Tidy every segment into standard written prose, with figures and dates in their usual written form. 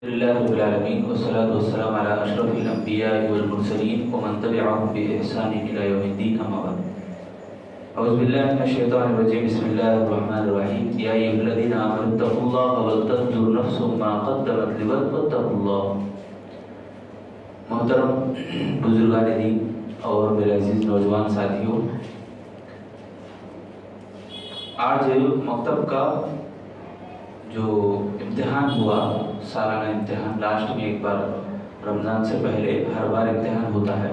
لله رب العالمين والصلاة والسلام على أشرف الأنبياء والمرسلين ومن تبعهم بإحسان إلى يوم الدين أما بعد. أعوذ بالله من الشيطان الرجيم. بسم الله الرحمن الرحيم. يا أيها الذين آمنوا اتقوا الله ولتنظر نفس ما قدمت لغد واتقوا الله. محترم بزرگان دین اور میرے عزیز نوجوان ساتھیوں، آج مکتب کا جو امتحان ہوا، سالانہ امتحان، لاسٹ میں ایک بار رمضان سے پہلے ہر بار امتحان ہوتا ہے.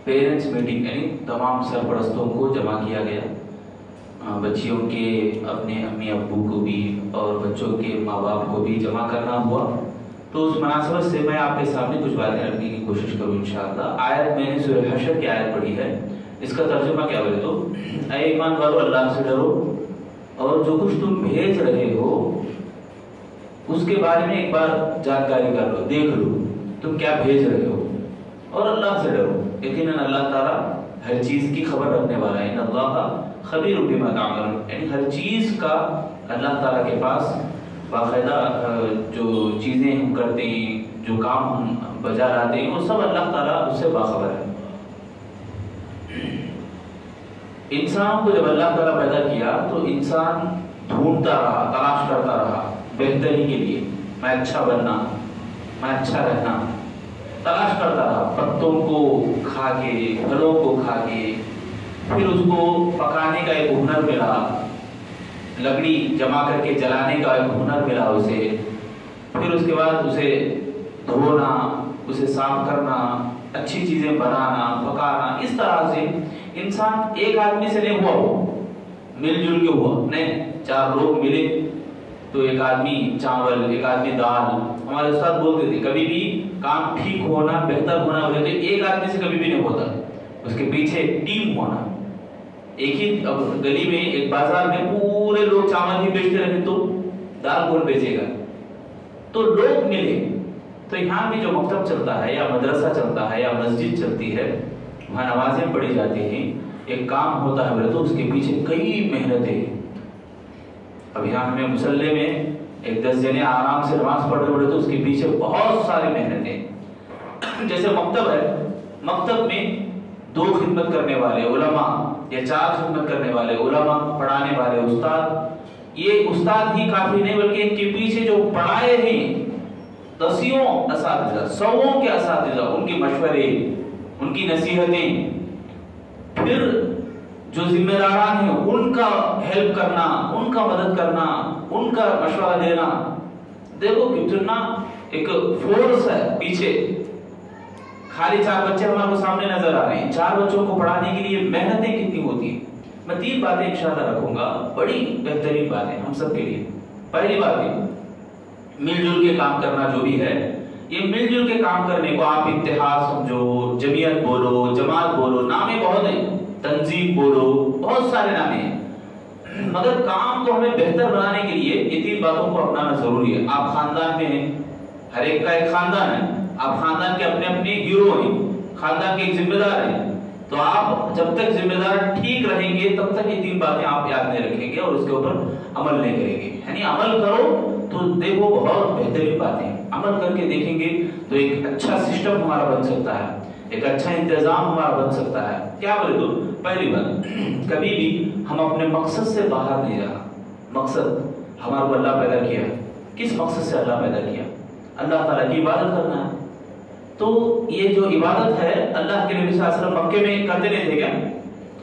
پیرنٹس میٹنگ یعنی تمام سرپرستوں کو جمع کیا گیا، بچیوں کے اپنے امی ابو کو بھی اور بچوں کے ماں باپ کو بھی جمع کرنا ہوا. تو اس مناسبت سے میں آپ کے سامنے کچھ باتیں رکھنے کی کوشش کروں انشاءاللہ. آیت میں نے سورہ حشر کی آیت پڑھی ہے، اس کا ترجمہ کیا بولے تو اے ایمان والو اللہ سے ڈرو اور جو کچھ تم بھیج رہے ہو اس کے بارے میں ایک بار جانکاری کر لو، دیکھ لو تم کیا بھیج رہے ہو، اور اللہ سے ڈرو. یقیناً اللہ تعالیٰ ہر چیز کی خبر رکھنے والا ہے. ان اللہ خبیر بما تعملون، یعنی ہر چیز کا اللہ تعالیٰ کے پاس باقاعدہ جو چیزیں ہم کرتے ہیں، جو کام ہم بجا لاتے ہیں، وہ سب اللہ تعالیٰ اس سے باخبر ہے. انسان کو جب اللہ تعالیٰ پیدا کیا تو انسان ڈھونڈتا رہا، تلاش کرتا رہا بہتری کے لیے. میں اچھا بننا، میں اچھا رہنا، تلاش کرتا رہا. پتوں کو کھا کے، پھلوں کو کھا کے، پھر اس کو پکانے کا ایک ہنر ملا، لکڑی جمع کر کے جلانے کا ایک ہنر ملا اسے. پھر اس کے بعد اسے دھونا، اسے صاف کرنا، اچھی چیزیں بنانا، پکانا. اس طرح سے انسان ایک آدمی سے نہیں ہوا، وہ مل جل کے ہوا. نہیں، چار لوگ ملے تو ایک آدمی چاول، ایک آدمی دال. ہمارے استاد بولتے تھے کبھی بھی کام ٹھیک ہونا، بہتر ہونا بولے تو ایک آدمی سے کبھی بھی نہیں ہوتا، اس کے پیچھے ٹیم ہونا. ایک ہی گلی میں، ایک بازار میں پورے لوگ چاول ہی بیچتے رہے تو دال کون بیچے گا؟ تو لوگ ملے. تو یہاں بھی جو مکتب چلتا ہے یا مدرسہ چلتا ہے یا مسجد چلتی ہے، وہاں نمازیں پڑھی جاتی ہیں، ایک کام ہوتا ہے بولے تو اس کے پیچھے کئی محنتیں. اب یہاں ہمیں مصلی میں ایک 10 جنے آرام سے نماز پڑھ رہے بولے تو اس کے پیچھے بہت ساری محنتیں. جیسے مکتب ہے، مکتب میں 2 خدمت کرنے والے علماء یا 4 خدمت کرنے والے علماء، پڑھانے والے استاد. یہ استاد ہی کافی نہیں بلکہ ان کے پیچھے جو پڑھائے ہیں دسیوں اساتذہ، سووں کے اساتذہ، ان کے مشورے، ان کی نصیحتیں، پھر جو ذمہ داران ہیں ان کا ہیلپ کرنا، ان کا مدد کرنا، ان کا مشورہ دینا. دیکھو کتنا ایک فورس ہے پیچھے. خالی 4 بچے ہمارے کو سامنے نظر آ رہے ہیں، 4 بچوں کو پڑھانے کے لیے محنتیں کتنی ہوتی ہیں. میں 3 باتیں انشاءاللہ رکھوں گا، بڑی بہترین باتیں ہم سب کے لیے. پہلی بات ہے مل جل کے کام کرنا. جو بھی ہے یہ مل جل کے کام کرنے کو آپ اتحاد سمجھو، جمعیت بولو، جماعت بولو، نامیں بہت ہیں، تنظیم بولو، بہت سارے نامیں ہیں. مگر کام کو ہمیں بہتر بنانے کے لیے یہ 3 باتوں کو اپنانا ضروری ہے. آپ خاندان میں ہیں، ہر ایک کا ایک خاندان ہے، آپ خاندان کے اپنے اپنے ہیرو ہیں، خاندان کے ایک ذمہ دار ہیں. تو آپ جب تک ذمہ دار ٹھیک رہیں گے تب تک یہ 3 باتیں آپ یاد نہیں رکھیں گے اور اس کے اوپر عمل نہیں کریں گے. یعنی عمل کرو تو دیکھو بہت بہترین باتیں، عمل کر کے دیکھیں گے تو ایک اچھا سسٹم ہمارا بن سکتا ہے، ایک اچھا انتظام ہمارا بن سکتا ہے. کیا بولے تو پہلی بات، کبھی بھی ہم اپنے مقصد سے باہر نہیں جانا. مقصد ہمارا کو اللہ پیدا کیا، کس مقصد سے اللہ پیدا کیا؟ اللہ تعالیٰ کی عبادت کرنا ہے. تو یہ جو عبادت ہے اللہ کے نبی صلی اللہ علیہ وسلم مکے میں کرتے نہیں تھے کیا؟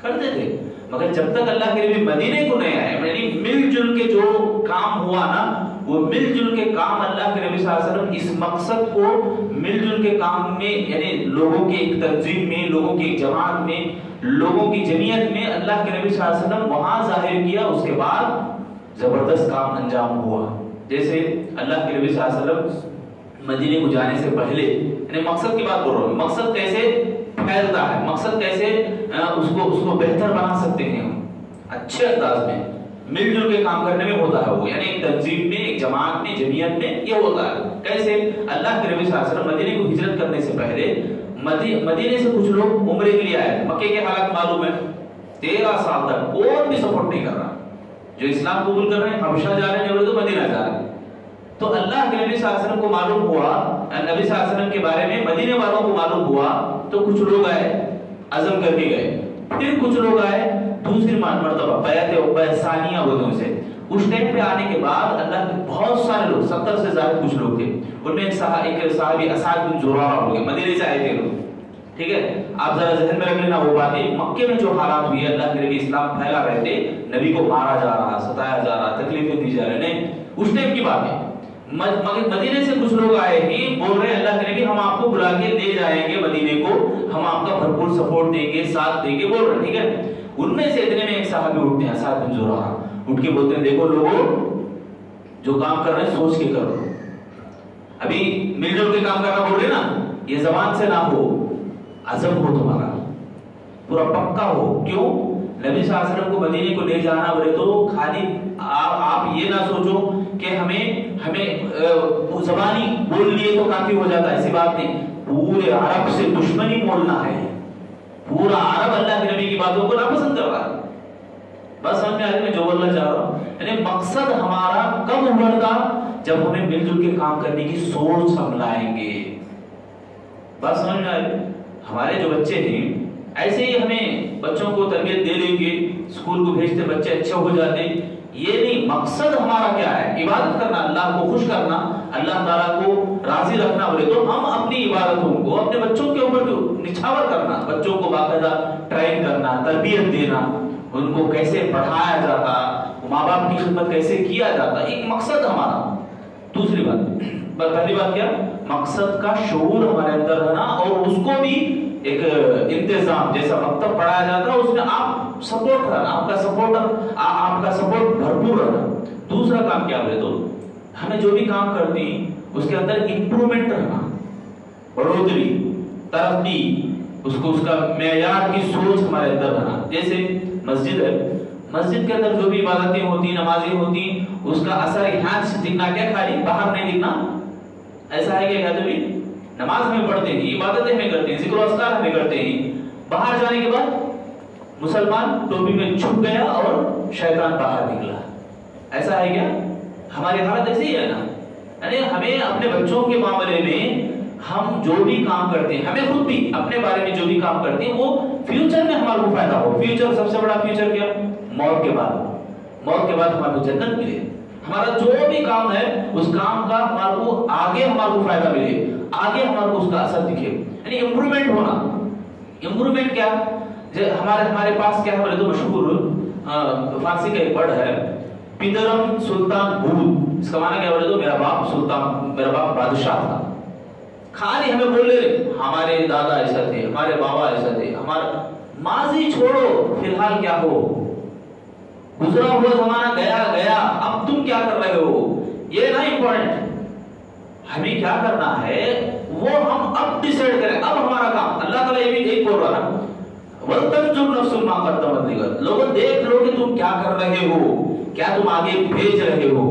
کرتے تھے. مگر جب تک اللہ کے نبی مدینے کو نہیں آئے، یعنی مل جل کے جو کام ہوا نا، وہ مل جل کے کام اللہ کے نبی صلی اللہ علیہ وسلم اس مقصد کو مل جل کے کام میں، یعنی لوگوں کی ایک تنظیم میں، لوگوں کی ایک جماعت میں، لوگوں کی جمعیت میں اللہ کے نبی صلی اللہ علیہ وسلم وہاں ظاہر کیا. اس کے بعد زبردست کام انجام ہوا. جیسے اللہ کے نبی صلی اللہ علیہ وسلم مدینے کو جانے سے پہلے، یعنی مقصد کی بات بول رہا ہوں، مقصد کیسے پھیلتا ہے، مقصد کیسے اس کو بہتر بنا سکتے ہیں ہم اچھے انداز میں. مل جل کے کام کرنے میں ہوتا ہے وہ، یعنی ایک تنظیم میں، ایک جماعت میں، جمعیت میں یہ ہوتا ہے. کیسے؟ اللہ کے نبی صلی اللہ علیہ وسلم مدینے کو ہجرت کرنے سے پہلے مدینے سے کچھ لوگ عمرے کے لیے آئے. مکے کے حالات معلوم ہے، 13 سال تک کوئی بھی سپورٹ نہیں کر رہا. جو اسلام قبول کر رہے ہیں حبشہ جا رہے ہیں، جو تو مدینہ جا رہے ہیں. تو اللہ کے نبی صلی اللہ علیہ وسلم کو معلوم ہوا، نبی صلی اللہ علیہ وسلم کے بارے میں مدینے والوں کو معلوم ہوا، تو کچھ لوگ آئے عزم کر کے گئے، پھر کچھ لوگ آئے دوسری مرتبہ بیعت ثانیہ بولتے ہیں اسے۔ اس ٹائم پہ آنے کے بعد اللہ کے بہت سارے لوگ، 70 سے زیادہ کچھ لوگ تھے، ان میں ایک صحابی اسعد بن زرارہ ہو گئے، مدینے سے آئے تھے لوگ، ٹھیک ہے۔ آپ ذرا ذہن میں رکھ لینا وہ باتیں، مکے میں جو حالات ہوئی ہے، اللہ کے نبی اسلام پھیلا رہے تھے، نبی کو مارا جا رہا، ستایا جا رہا، تکلیفیں دی جا رہے ہیں، اس ٹائم کی بات ہے۔ مدینے سے کچھ لوگ آئے ہی بول رہے ہیں اللہ کے نبی ہم آپ کو بلا کے لے جائیں گے مدینے کو، ہم آپ کا بھرپور سپورٹ دیں گے، ساتھ دیں گے، بول رہے ہیں، ٹھیک ہے۔ ان میں سے اتنے میں ایک صحابی اٹھتے ہیں، اسعد بن زرارہ، اٹھ کے بولتے ہیں دیکھو لوگوں، جو کام کر رہے ہیں سوچ کے کرو، ابھی مل جل کے کام کرنا بول رہے نا، یہ زبان سے نہ ہو، عزم ہو تمہارا پورا پکا ہو۔ کیوں؟ نبی صلی اللہ علیہ وسلم کو مدینے کو لے جانا بولے تو خالی آپ یہ نہ سوچو کہ ہمیں زبانی بول لیے تو کافی ہو جاتا ہے، ایسی بات نہیں، پورے عرب سے دشمنی مولنا ہے، پورا عرب اللہ کے نبی کی باتوں کو ناپسند کر رہا ہے۔ بس سمجھ میں آ رہی میں جو بولنا چاہ رہا ہوں، یعنی مقصد ہمارا کب ابھرتا جب ہمیں مل جل کے کام کرنے کی سوچ ہم لائیں گے۔ بات سمجھ میں آ رہی؟ ہمارے جو بچے ہیں ایسے ہی ہمیں بچوں کو تربیت دے لیں گے، اسکول کو بھیجتے بچے اچھے ہو جاتے، یہ نہیں، مقصد ہمارا کیا ہے؟ عبادت کرنا، اللہ کو خوش کرنا، اللہ تعالیٰ کو راضی رکھنا بولے تو ہم اپنی عبادتوں کو اپنے بچوں کے اوپر نچھاور کرنا، بچوں کو باقاعدہ ٹرین کرنا، تربیت دینا، ان کو کیسے پڑھایا جاتا، ماں باپ کی خدمت کیسے کیا جاتا، ایک مقصد ہمارا۔ دوسری بات، پہلی بات کیا؟ مقصد کا شعور ہمارے اندر رہنا، اور اس کو بھی ایک انتظام، جیسا مکتب پڑھایا جاتا ہے اس میں آپ سپورٹ رہنا، آپ کا سپورٹ بھرپور رہنا۔ دوسرا کام کیا بولے تو ہمیں جو بھی کام کرتے ہیں اس کے اندر امپرومنٹ رہنا، بڑھوتری، ترقی، اس کا معیار کی سوچ ہمارے اندر رہنا۔ جیسے مسجد ہے، مسجد کے اندر جو بھی عبادتیں ہوتی، نمازیں ہوتی، اس کا اثر یہاں سے دکھنا کیا، خالی باہر نہیں دکھنا، ایسا ہے کہ کہتے بھی نماز میں پڑھتے ہیں، عبادتیں ہمیں کرتے ہیں، ذکر و اذکار ہمیں کرتے ہیں، باہر جانے کے بعد مسلمان ٹوپی میں چھپ گیا اور شیطان باہر نکلا، ایسا ہے کیا؟ ہماری حالت ایسی ہی ہے نا، یعنی ہمیں اپنے بچوں کے معاملے میں ہم جو بھی کام کرتے ہیں، ہمیں خود بھی اپنے بارے میں جو بھی کام کرتے ہیں وہ فیوچر میں ہمارے کو فائدہ ہو۔ فیوچر سب سے بڑا فیوچر کیا؟ موت کے بعد ہمارے کو جنت ملے، ہمارا جو بھی کام ہے اس کام کا ہمارے کو آگے ہمارے کو فائدہ ملے، آگے ہمارے کو اس کا اثر دکھے، یعنی امپرومنٹ ہونا۔ امپرومنٹ کیا؟ ہمارے پاس کیا ہے تو مشہور فارسی کا ایک ورڈ ہے پیدرم سلطان بود، اس کا معنی کیا بولے تو میرا باپ بادشاہ تھا۔ خالی ہمیں بول رہے ہمارے دادا ایسا تھے، ہمارے بابا ایسا تھے، ہمارا ماضی چھوڑو، فی الحال کیا ہو، گزرا ہوا زمانہ گیا، اب تم کیا کر رہے ہو، یہ نہ امپورٹنٹ، ہمیں کیا کرنا ہے وہ ہم اب ڈیسائیڈ کریں، اب ہمارا کام۔ اللہ تعالیٰ یہ بھی ایک بول رہا نا، وَلْتَنْظُرْ نَفْسٌ مَا قَدَّمَتْ لِغَدٍ، لوگوں دیکھ لو کہ تم کیا کر رہے ہو، کیا تم آگے بھیج رہے ہو۔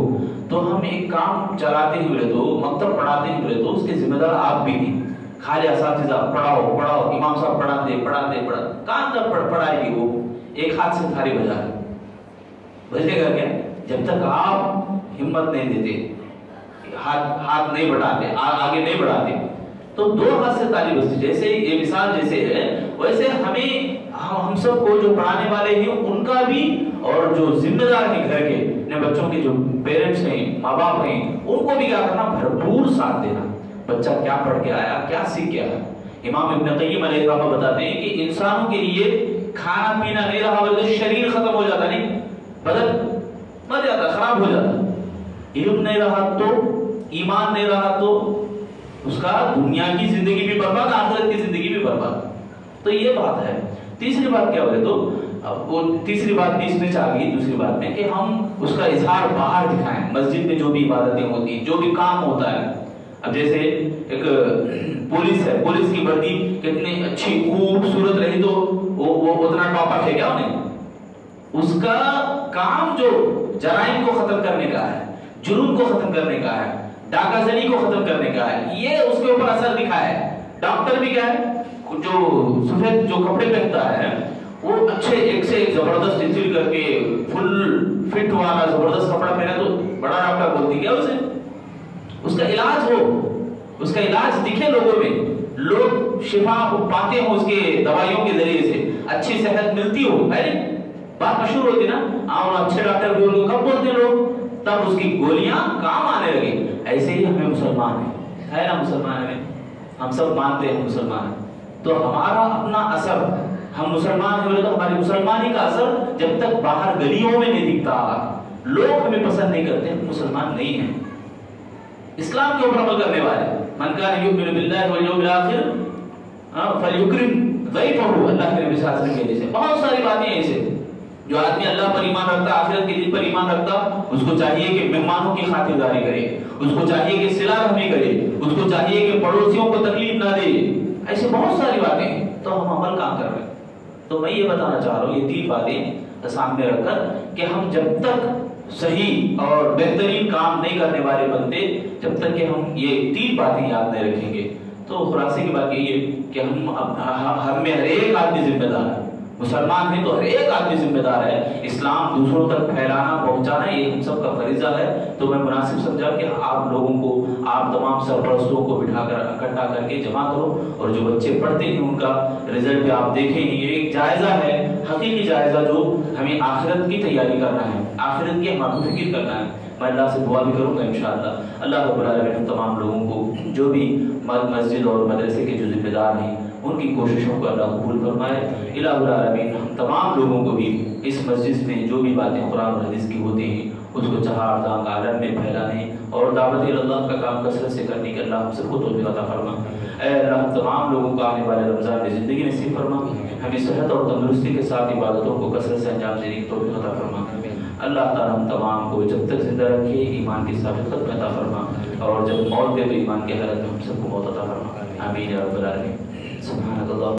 تو ہم ایک کام چلاتے ہی بولے تو، مکتب پڑھاتے ہی بولے تو اس کے ذمہ دار آپ بھی نہیں، خالی اساتذہ پڑھاؤ، امام صاحب پڑھاتے کہاں تک پڑھائے گی وہ، ایک ہاتھ سے تھالی بجے گا کیا؟ جب تک آپ ہمت نہیں دیتے، ہاتھ نہیں بڑھاتے، آگے نہیں بڑھاتے، تو دو ہاتھ سے تالی بجتی۔ جیسے یہ مثال جیسے ہے ویسے ہم سب کو جو پڑھانے والے ہیں ان کا بھی، اور جو ذمہ دار ہیں گھر کے اپنے بچوں کے جو پیرنٹس ہیں، ماں باپ ہیں، ان کو بھی کیا کرنا، بھرپور ساتھ دینا۔ بچہ کیا پڑھ کے آیا، کیا سیکھ کے آیا۔ امام ابن قیم علیہ الرحمہ بتاتے ہیں کہ انسانوں کے لیے کھانا پینا نہیں رہا بلکہ شریر ختم ہو جاتا، نہیں بدل مر جاتا، خراب ہو جاتا۔ علم نہیں رہا تو، ایمان نہیں رہا تو اس کا دنیا کی زندگی بھی برباد، آخرت کی زندگی بھی برباد۔ تو یہ بات ہے۔ تیسری بات کیا بولے تو وہ تیسری بات بیچ میں چاہ گئی دوسری بات میں کہ ہم اس کا اظہار باہر دکھائیں، مسجد میں جو بھی عبادتیں ہوتی ہیں، جو بھی کام ہوتا ہے۔ اب جیسے ایک پولیس ہے، پولیس کی وردی کتنی اچھی خوبصورت رہی تو وہ اتنا ٹاپ اپ ہے کیا انہیں؟ اس کا کام جو جرائم کو ختم کرنے کا ہے، جرم کو ختم کرنے کا ہے، ڈاکہ زنی کو ختم کرنے کا ہے، یہ اس کے اوپر اثر دکھا ہے۔ ڈاکٹر بھی کیا ہے، جو سفید جو کپڑے پہنتا ہے وہ اچھے ایک سے ایک زبردست انسل کر کے فل فٹ والا زبردست کپڑا پہنا تو بڑا ڈاکٹر بولتی کیا اسے؟ اس کا علاج ہو، اس کا علاج دکھے لوگوں میں، لوگ شفا پاتے ہوں اس کے دوائیوں کے ذریعے سے، اچھی صحت ملتی ہو. بات مشہور ہوتی نا، اچھے ڈاکٹر بھی ان کو کب بولتے لوگ؟ تب اس کی گولیاں کام آنے لگی. ایسے ہی ہمیں مسلمان ہے نا، مسلمان ہیں، ہم سب مانتے ہیں مسلمان ہیں، تو ہمارا اپنا اثر، ہم مسلمان ہیں تو ہماری مسلمانی کا اثر جب تک باہر گلیوں میں نہیں دکھتا، لوگ ہمیں پسند نہیں کرتے، ہم مسلمان نہیں ہیں. اسلام کے اوپر عمل کرنے والے، من کان یؤمن باللہ والیوم الآخر فلیکرم ضیفہ، اللہ کے نبی صلی اللہ علیہ وسلم کے جیسے بہت ساری باتیں ایسے. جو آدمی اللہ پر ایمان رکھتا، آخرت کے دن پر ایمان رکھتا، اس کو چاہیے کہ مہمانوں کی خاطرداری کرے، اس کو چاہیے کہ صلہ رحمی کرے، اس کو چاہیے کہ پڑوسیوں کو تکلیف نہ دے. ایسے بہت ساری باتیں ہیں، تو ہم عمل کہاں کر رہے ہیں؟ تو میں یہ بتانا چاہ رہا ہوں، یہ 3 باتیں سامنے رکھ کر کہ ہم جب تک صحیح اور بہترین کام نہیں کرنے والے بندے، جب تک کہ ہم یہ 3 باتیں یاد نہیں رکھیں گے، تو خلاصے کی بات یہ ہے کہ ہم میں ہر ایک آدمی ذمہ دار ہے. مسلمان ہیں تو ہر ایک آدمی ذمہ دار ہے. اسلام دوسروں تک پھیلانا، پہنچانا، یہ ہم سب کا فریضہ ہے. تو میں مناسب سمجھا کہ آپ لوگوں کو، آپ تمام سرپرستوں کو بٹھا کر اکٹھا کر کے جمع کرو، اور جو بچے پڑھتے ہیں ان کا رزلٹ بھی آپ دیکھیں. یہ ایک جائزہ ہے، حقیقی جائزہ، جو ہمیں آخرت کی تیاری کرنا ہے، آخرت کی ہمارا فکر کرنا ہے. میں اللہ سے دعا بھی کروں گا انشاءاللہ. اللہ رب العالمین ہم تمام لوگوں کو، جو بھی مسجد اور مدرسے کے جو ذمہ دار ہیں، ان کی کوششوں کو اللہ قبول فرمائے. الہ العالمین ہم تمام لوگوں کو بھی اس مسجد میں جو بھی باتیں قرآن اور حدیث کی ہوتی ہیں اس کو چہار دام عالم میں پھیلانے اور دعوت اللہ کا کام کثرت سے کرنے کے اللہ ہم سب کو توفیق عطا فرما. اے اللہ ہم تمام لوگوں کو آنے والے رمضان میں زندگی نصیب فرما، ہمیں صحت اور تندرستی کے ساتھ عبادتوں کو کثرت سے انجام دینے کی توفیق عطا فرما. اللہ تعالیٰ ہم تمام کو جب تک زندہ رکھے ایمان کی ثابت قدمی عطا فرما، اور جب موت دے تو ایمان کی حالت میں ہم سب کو موت عطا فرما. آمین یا رب العالمین. سبحانک اللہ.